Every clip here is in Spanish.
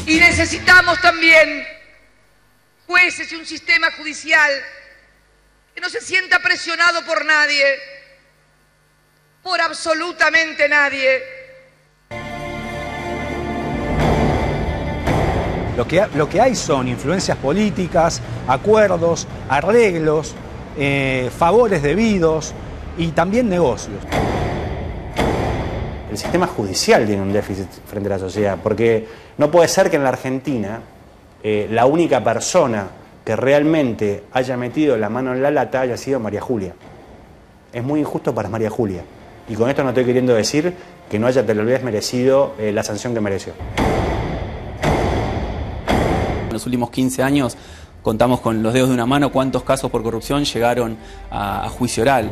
Y necesitamos también jueces y un sistema judicial que no se sienta presionado por nadie, por absolutamente nadie. Lo que hay son influencias políticas, acuerdos, arreglos, favores debidos y también negocios. El sistema judicial tiene un déficit frente a la sociedad, porque no puede ser que en la Argentina la única persona que realmente haya metido la mano en la lata haya sido María Julia. Es muy injusto para María Julia. Y con esto no estoy queriendo decir que no haya tal vez merecido la sanción que mereció. En los últimos 15 años contamos con los dedos de una mano cuántos casos por corrupción llegaron a juicio oral.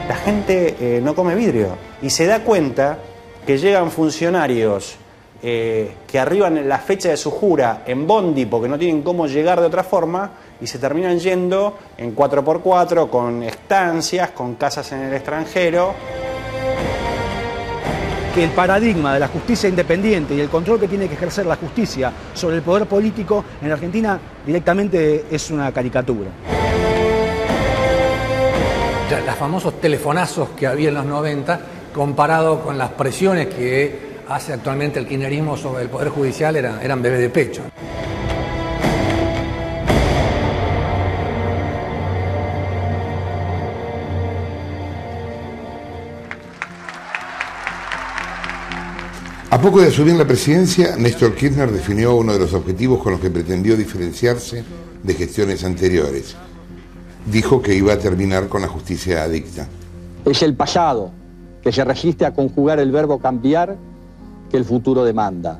La gente no come vidrio y se da cuenta que llegan funcionarios que arriban la fecha de su jura en bondi porque no tienen cómo llegar de otra forma y se terminan yendo en 4x4 con estancias, con casas en el extranjero. Que el paradigma de la justicia independiente y el control que tiene que ejercer la justicia sobre el poder político en Argentina directamente es una caricatura. Los famosos telefonazos que había en los 90, comparado con las presiones que hace actualmente el kirchnerismo sobre el Poder Judicial, eran bebés de pecho. A poco de asumir la presidencia, Néstor Kirchner definió uno de los objetivos con los que pretendió diferenciarse de gestiones anteriores. Dijo que iba a terminar con la justicia adicta. Es el pasado que se resiste a conjugar el verbo cambiar que el futuro demanda.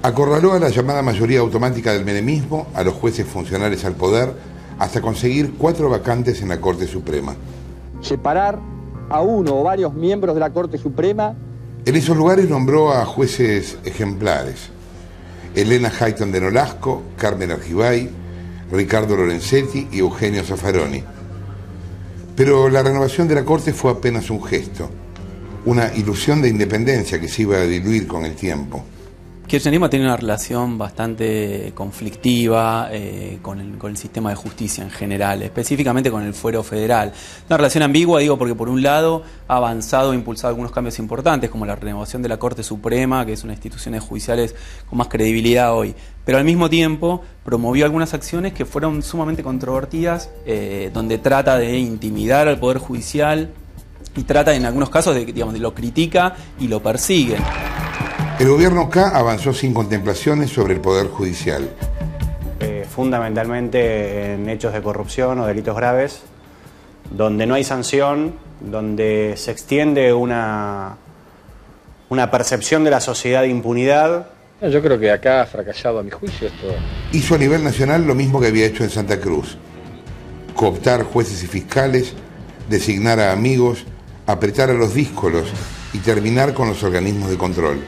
Acorraló a la llamada mayoría automática del menemismo, a los jueces funcionales al poder, hasta conseguir 4 vacantes en la Corte Suprema. Separar a uno o varios miembros de la Corte Suprema. En esos lugares nombró a jueces ejemplares: Elena Hayton de Nolasco, Carmen Argibay, Ricardo Lorenzetti y Eugenio Zaffaroni. Pero la renovación de la Corte fue apenas un gesto, una ilusión de independencia que se iba a diluir con el tiempo. Kirchnerismo tiene una relación bastante conflictiva con el sistema de justicia en general, específicamente con el fuero federal. Una relación ambigua, digo, porque por un lado ha avanzado e impulsado algunos cambios importantes, como la renovación de la Corte Suprema, que es una institución de judiciales con más credibilidad hoy, pero al mismo tiempo promovió algunas acciones que fueron sumamente controvertidas, donde trata de intimidar al Poder Judicial y trata en algunos casos de lo critica y lo persigue. El gobierno K avanzó sin contemplaciones sobre el Poder Judicial. Fundamentalmente en hechos de corrupción o delitos graves, donde no hay sanción, donde se extiende una percepción de la sociedad de impunidad. Yo creo que acá ha fracasado, a mi juicio, esto. Hizo a nivel nacional lo mismo que había hecho en Santa Cruz: cooptar jueces y fiscales, designar a amigos, apretar a los díscolos y terminar con los organismos de control.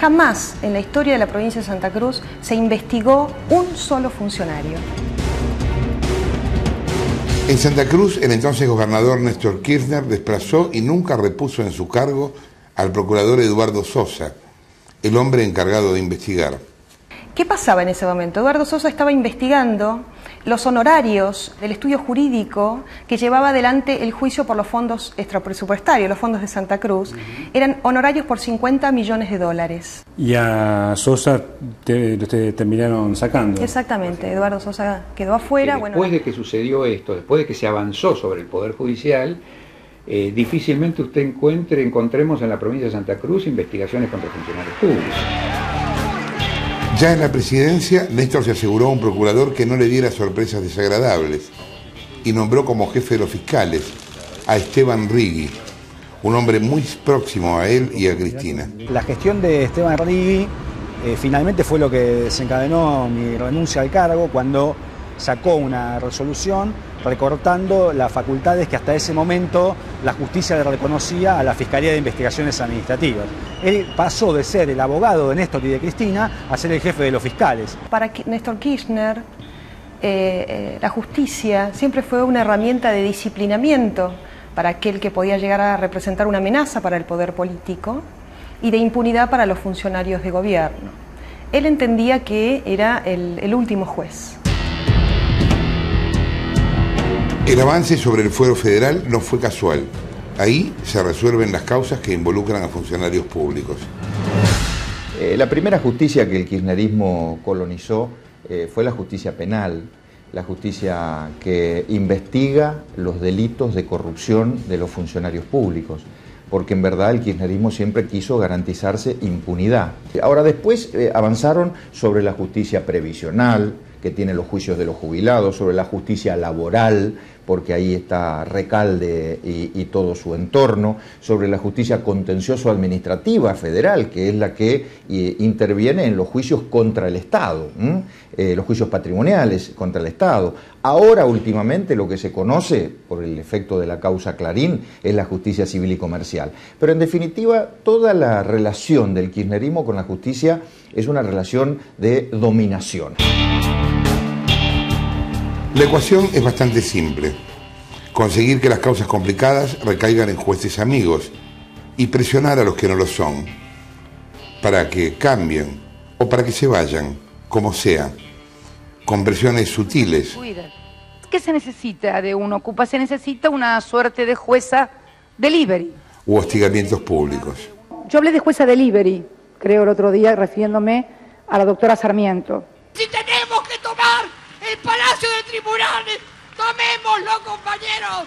Jamás en la historia de la provincia de Santa Cruz se investigó un solo funcionario. En Santa Cruz, el entonces gobernador Néstor Kirchner desplazó y nunca repuso en su cargo al procurador Eduardo Sosa, el hombre encargado de investigar. ¿Qué pasaba en ese momento? Eduardo Sosa estaba investigando los honorarios del estudio jurídico que llevaba adelante el juicio por los fondos extrapresupuestarios, los fondos de Santa Cruz. Eran honorarios por $50 millones. Y a Sosa te terminaron sacando. Exactamente, Eduardo Sosa quedó afuera. Después de que sucedió esto, después de que se avanzó sobre el Poder Judicial, difícilmente usted encontremos en la provincia de Santa Cruz investigaciones contra funcionarios públicos. Ya en la presidencia, Néstor se aseguró a un procurador que no le diera sorpresas desagradables y nombró como jefe de los fiscales a Esteban Rigui, un hombre muy próximo a él y a Cristina. La gestión de Esteban Rigui finalmente fue lo que desencadenó mi renuncia al cargo, cuando sacó una resolución recortando las facultades que hasta ese momento la justicia le reconocía a la Fiscalía de Investigaciones Administrativas. Él pasó de ser el abogado de Néstor y de Cristina a ser el jefe de los fiscales. Para Néstor Kirchner, la justicia siempre fue una herramienta de disciplinamiento para aquel que podía llegar a representar una amenaza para el poder político y de impunidad para los funcionarios de gobierno. él entendía que era el último juez. El avance sobre el fuero federal no fue casual. Ahí se resuelven las causas que involucran a funcionarios públicos. La primera justicia que el kirchnerismo colonizó fue la justicia penal, la justicia que investiga los delitos de corrupción de los funcionarios públicos, porque en verdad el kirchnerismo siempre quiso garantizarse impunidad. Ahora después avanzaron sobre la justicia previsional, que tiene los juicios de los jubilados, sobre la justicia laboral, porque ahí está Recalde y todo su entorno, sobre la justicia contencioso-administrativa federal, que es la que interviene en los juicios contra el Estado, los juicios patrimoniales contra el Estado. Ahora, últimamente, lo que se conoce, por el efecto de la causa Clarín, es la justicia civil y comercial. Pero, en definitiva, toda la relación del kirchnerismo con la justicia es una relación de dominación. La ecuación es bastante simple. Conseguir que las causas complicadas recaigan en jueces amigos y presionar a los que no lo son para que cambien o para que se vayan, como sea, con presiones sutiles. ¿Qué se necesita de un ocupa? Se necesita una suerte de jueza delivery. U hostigamientos públicos. Yo hablé de jueza delivery, creo, el otro día, refiriéndome a la doctora Sarmiento. Si tenemos que tomar el Palacio de Tribunales, tomémoslo, compañeros.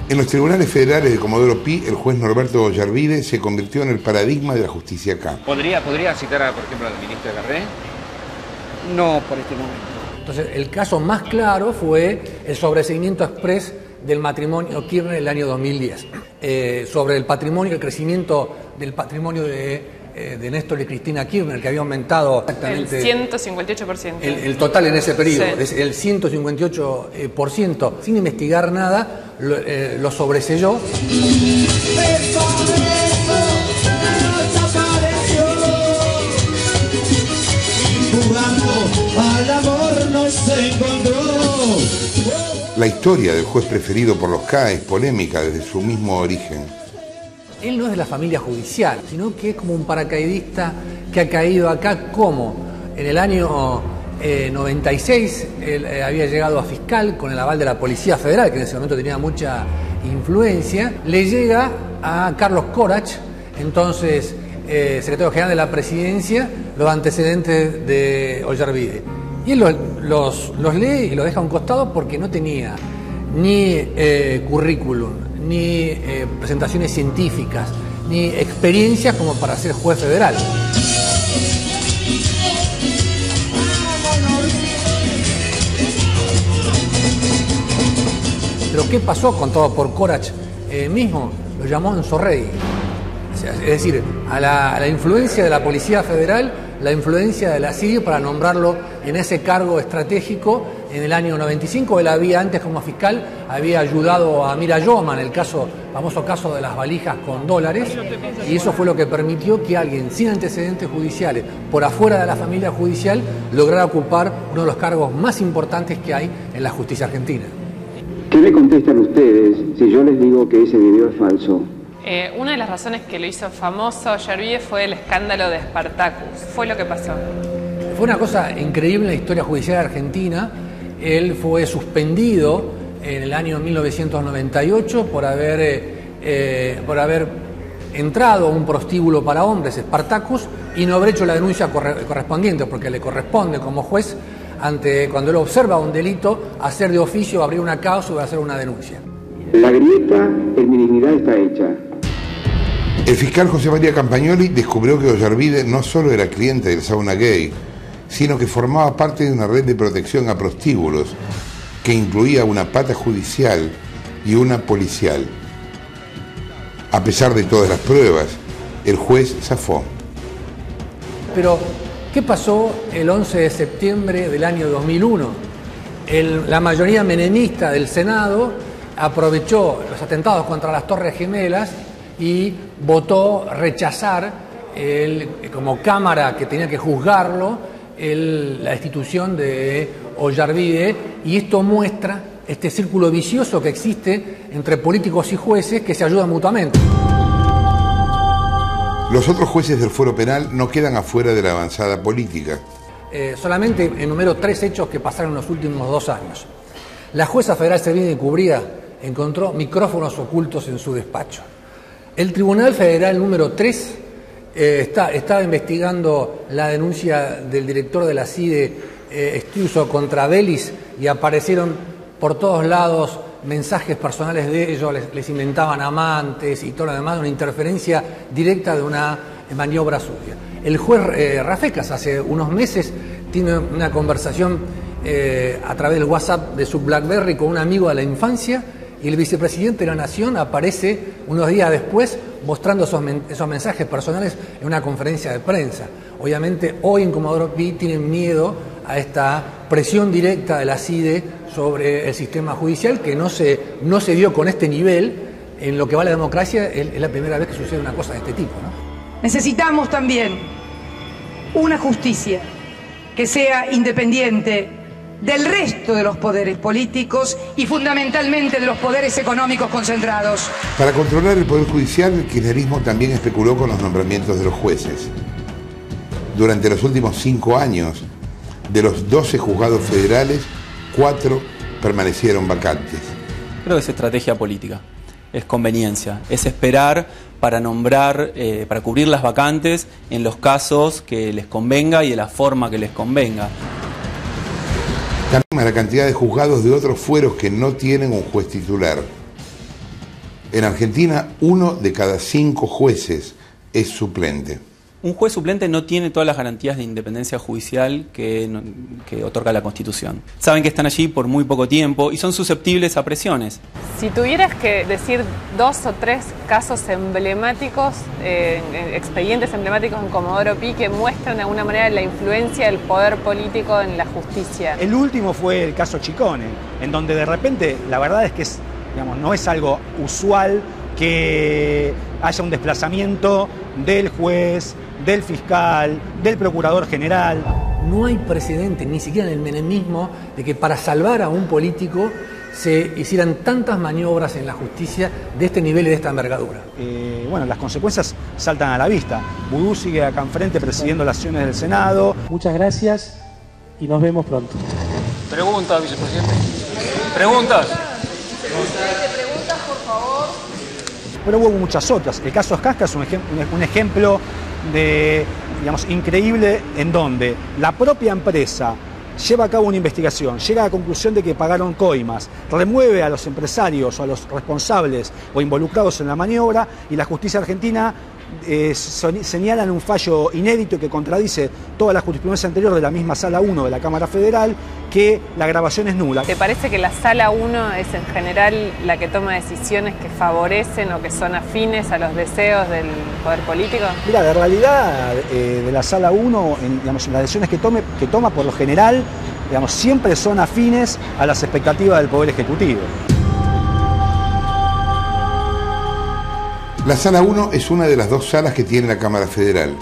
En los tribunales federales de Comodoro Pi, el juez Norberto Ollarvide se convirtió en el paradigma de la justicia acá. ¿Podría citar, por ejemplo, al ministro Garré? No, por este momento. Entonces, el caso más claro fue el sobreseimiento exprés del matrimonio Kirchner el año 2010. Sobre el patrimonio, el crecimiento del patrimonio de Néstor y Cristina Kirchner, que había aumentado exactamente... El 158%. El total en ese periodo, sí. Es el 158%. Sin investigar nada, lo sobreselló. La historia del juez preferido por los K es polémica desde su mismo origen. Él no es de la familia judicial, sino que es como un paracaidista que ha caído acá. ¿Cómo? En el año 96 él había llegado a fiscal con el aval de la Policía Federal, que en ese momento tenía mucha influencia. Le llega a Carlos Corach, entonces secretario general de la Presidencia, los antecedentes de Ollarvide. Y él los lee y los deja a un costado porque no tenía ni currículum, ni presentaciones científicas, ni experiencias como para ser juez federal. Pero ¿qué pasó con todo por Corach mismo? Lo llamó Ensorrey. Es decir, a la influencia de la Policía Federal, la influencia de la CIDI para nombrarlo en ese cargo estratégico en el año 95. Él había antes como fiscal, había ayudado a Mira Yoman, el famoso caso de las valijas con dólares, y eso fue lo que permitió que alguien sin antecedentes judiciales, por afuera de la familia judicial, lograra ocupar uno de los cargos más importantes que hay en la justicia argentina. ¿Qué me contestan ustedes si yo les digo que ese video es falso? Una de las razones que lo hizo famoso Ollarvide fue el escándalo de Spartacus. Fue lo que pasó. Fue una cosa increíble en la historia judicial argentina. Él fue suspendido en el año 1998 por haber entrado a un prostíbulo para hombres, Spartacus, y no haber hecho la denuncia correspondiente, porque le corresponde como juez, cuando él observa un delito, hacer de oficio, abrir una causa o hacer una denuncia. La grieta en mi dignidad está hecha. El fiscal José María Campagnoli descubrió que Ollarvide no solo era cliente del sauna gay, sino que formaba parte de una red de protección a prostíbulos que incluía una pata judicial y una policial. A pesar de todas las pruebas, el juez zafó. Pero, ¿qué pasó el 11 de septiembre del año 2001? La mayoría menemista del Senado aprovechó los atentados contra las Torres Gemelas y votó rechazar, como Cámara que tenía que juzgarlo, la institución de Ollarvide, y esto muestra este círculo vicioso que existe entre políticos y jueces que se ayudan mutuamente. Los otros jueces del fuero penal no quedan afuera de la avanzada política. Solamente enumero 3 hechos que pasaron en los últimos 2 años. La jueza federal Servini de Cubría encontró micrófonos ocultos en su despacho. El Tribunal Federal número 3 estaba investigando la denuncia del director de la CIDE, Estiuso, contra Vélez, y aparecieron por todos lados mensajes personales de ellos, les inventaban amantes y todo lo demás, una interferencia directa de una maniobra sucia. El juez Rafecas hace unos meses tiene una conversación a través del WhatsApp de su BlackBerry con un amigo de la infancia, y el vicepresidente de la Nación aparece unos días después mostrando esos mensajes personales en una conferencia de prensa. Obviamente hoy en Comodoro Pi tienen miedo a esta presión directa de la CIDE sobre el sistema judicial, que no se dio con este nivel. En lo que va la democracia es la primera vez que sucede una cosa de este tipo, ¿no? Necesitamos también una justicia que sea independiente del resto de los poderes políticos y fundamentalmente de los poderes económicos concentrados. Para controlar el Poder Judicial, el kirchnerismo también especuló con los nombramientos de los jueces. Durante los últimos 5 años, de los 12 juzgados federales, 4 permanecieron vacantes. Creo que es estrategia política, es conveniencia, es esperar para nombrar, para cubrir las vacantes en los casos que les convenga y de la forma que les convenga. También la cantidad de juzgados de otros fueros que no tienen un juez titular. En Argentina, 1 de cada 5 jueces es suplente. Un juez suplente no tiene todas las garantías de independencia judicial que otorga la Constitución. Saben que están allí por muy poco tiempo y son susceptibles a presiones. Si tuvieras que decir 2 o 3 casos emblemáticos, expedientes emblemáticos en Comodoro Pi que muestran de alguna manera la influencia del poder político en la justicia. El último fue el caso Chicone, en donde de repente, la verdad es que no es algo usual que haya un desplazamiento del juez, del fiscal, del procurador general. No hay precedente, ni siquiera en el menemismo, de que para salvar a un político se hicieran tantas maniobras en la justicia de este nivel y de esta envergadura. Bueno, las consecuencias saltan a la vista. Vudú sigue acá enfrente presidiendo las sesiones del Senado. Muchas gracias y nos vemos pronto. Preguntas, vicepresidente. Preguntas. Preguntas, por favor. Pero hubo muchas otras. El caso Ascasca es un ejemplo de, increíble, en donde la propia empresa lleva a cabo una investigación, llega a la conclusión de que pagaron coimas, remueve a los empresarios o a los responsables o involucrados en la maniobra, y la justicia argentina señalan un fallo inédito que contradice toda la jurisprudencia anterior de la misma Sala 1 de la Cámara Federal, que la grabación es nula. ¿Te parece que la Sala 1 es en general la que toma decisiones que favorecen o que son afines a los deseos del poder político? Mira, la realidad de la Sala 1, las decisiones que toma por lo general, siempre son afines a las expectativas del Poder Ejecutivo. La Sala 1 es una de las 2 salas que tiene la Cámara Federal.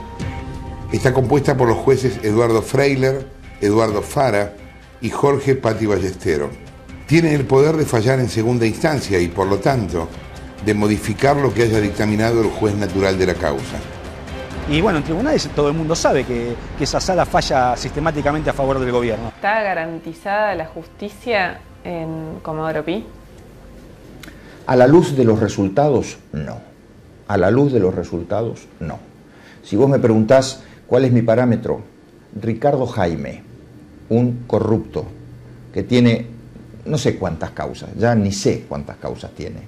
Está compuesta por los jueces Eduardo Freiler, Eduardo Fara y Jorge Patti Ballestero. Tienen el poder de fallar en segunda instancia y, por lo tanto, de modificar lo que haya dictaminado el juez natural de la causa. Y bueno, en tribunales todo el mundo sabe que esa sala falla sistemáticamente a favor del gobierno. ¿Está garantizada la justicia en Comodoro Pi? A la luz de los resultados, no. A la luz de los resultados, no. Si vos me preguntás cuál es mi parámetro, Ricardo Jaime, un corrupto que tiene no sé cuántas causas, ya ni sé cuántas causas tiene,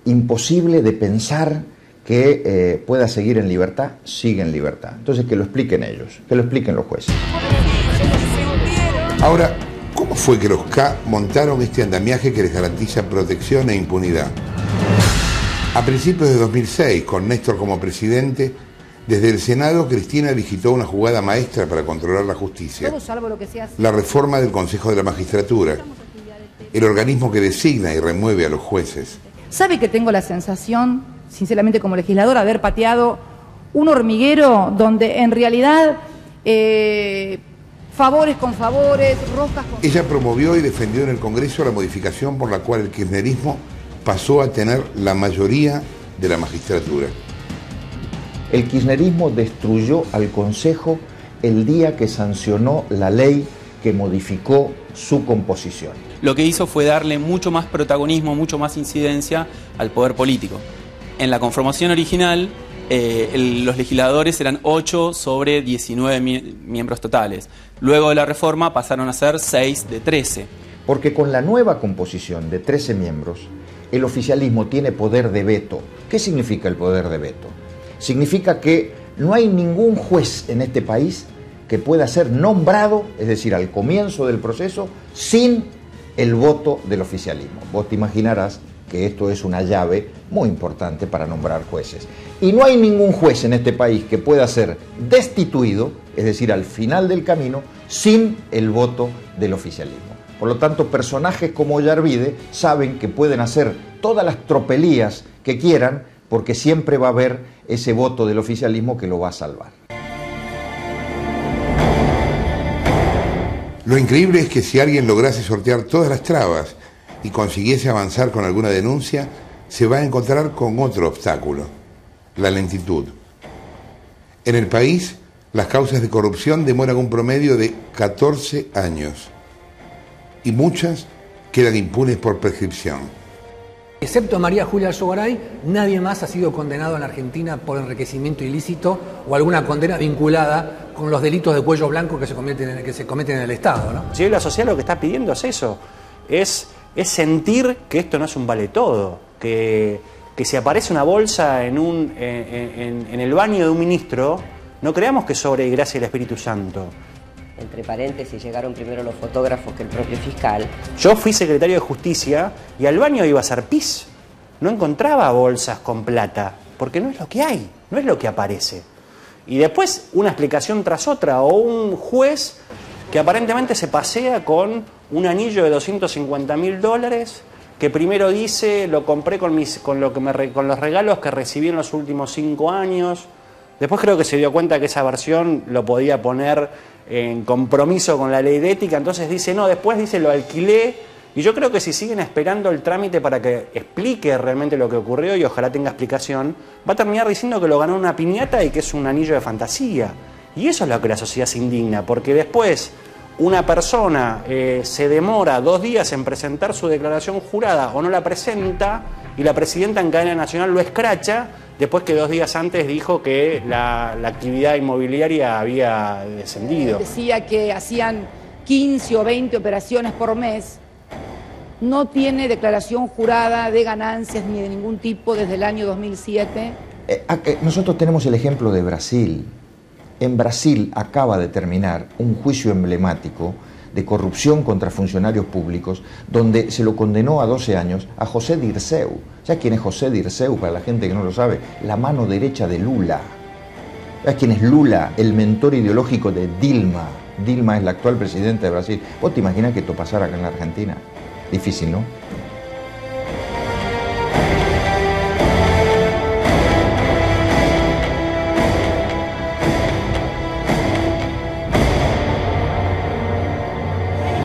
imposible de pensar que pueda seguir en libertad, sigue en libertad. Entonces que lo expliquen ellos, que lo expliquen los jueces. Ahora, ¿cómo fue que los K montaron este andamiaje que les garantiza protección e impunidad? A principios de 2006, con Néstor como presidente, desde el Senado, Cristina digitó una jugada maestra para controlar la justicia. La reforma del Consejo de la Magistratura, el organismo que designa y remueve a los jueces. ¿Sabe que tengo la sensación, sinceramente como legisladora, haber pateado un hormiguero donde en realidad favores con favores, roscas con... Ella promovió y defendió en el Congreso la modificación por la cual el kirchnerismo pasó a tener la mayoría de la magistratura. El kirchnerismo destruyó al Consejo el día que sancionó la ley que modificó su composición. Lo que hizo fue darle mucho más protagonismo, mucho más incidencia al poder político. En la conformación original, los legisladores eran 8 sobre 19 miembros totales. Luego de la reforma pasaron a ser 6 de 13. Porque con la nueva composición de 13 miembros, el oficialismo tiene poder de veto. ¿Qué significa el poder de veto? Significa que no hay ningún juez en este país que pueda ser nombrado, es decir, al comienzo del proceso, sin el voto del oficialismo. Vos te imaginarás que esto es una llave muy importante para nombrar jueces. Y no hay ningún juez en este país que pueda ser destituido, es decir, al final del camino, sin el voto del oficialismo. Por lo tanto, personajes como Ollarvide saben que pueden hacer todas las tropelías que quieran, porque siempre va a haber ese voto del oficialismo que lo va a salvar. Lo increíble es que si alguien lograse sortear todas las trabas y consiguiese avanzar con alguna denuncia, se va a encontrar con otro obstáculo, la lentitud. En el país, las causas de corrupción demoran un promedio de 14 años y muchas quedan impunes por prescripción. Excepto María Julia Alzogaray, nadie más ha sido condenado en la Argentina por enriquecimiento ilícito o alguna condena vinculada con los delitos de cuello blanco que se cometen en el Estado, ¿no? Si hoy la sociedad lo que está pidiendo es eso, es sentir que esto no es un vale todo, que si aparece una bolsa en el baño de un ministro, no creamos que sobre gracia el Espíritu Santo. Entre paréntesis, llegaron primero los fotógrafos que el propio fiscal. Yo fui secretario de Justicia y al baño iba a hacer pis. No encontraba bolsas con plata, porque no es lo que hay, no es lo que aparece. Y después una explicación tras otra, o un juez que aparentemente se pasea con un anillo de $250.000, que primero dice, lo compré con los regalos que recibí en los últimos 5 años. Después creo que se dio cuenta que esa versión lo podía poner en compromiso con la ley de ética, entonces dice, no, después dice, lo alquilé. Y yo creo que si siguen esperando el trámite para que explique realmente lo que ocurrió, y ojalá tenga explicación, va a terminar diciendo que lo ganó una piñata y que es un anillo de fantasía. Y eso es lo que la sociedad se indigna, porque después una persona se demora 2 días en presentar su declaración jurada o no la presenta, y la presidenta en cadena nacional lo escracha, después que 2 días antes dijo que la actividad inmobiliaria había descendido. Decía que hacían 15 o 20 operaciones por mes. No tiene declaración jurada de ganancias ni de ningún tipo desde el año 2007. Nosotros tenemos el ejemplo de Brasil. En Brasil acaba de terminar un juicio emblemático de corrupción contra funcionarios públicos, donde se lo condenó a 12 años a José Dirceu. ¿Sabes quién es José Dirceu? Para la gente que no lo sabe, la mano derecha de Lula. ¿Sabes quién es Lula? El mentor ideológico de Dilma. Dilma es la actual presidenta de Brasil. ¿Vos te imaginas que esto pasara acá en la Argentina? Difícil, ¿no?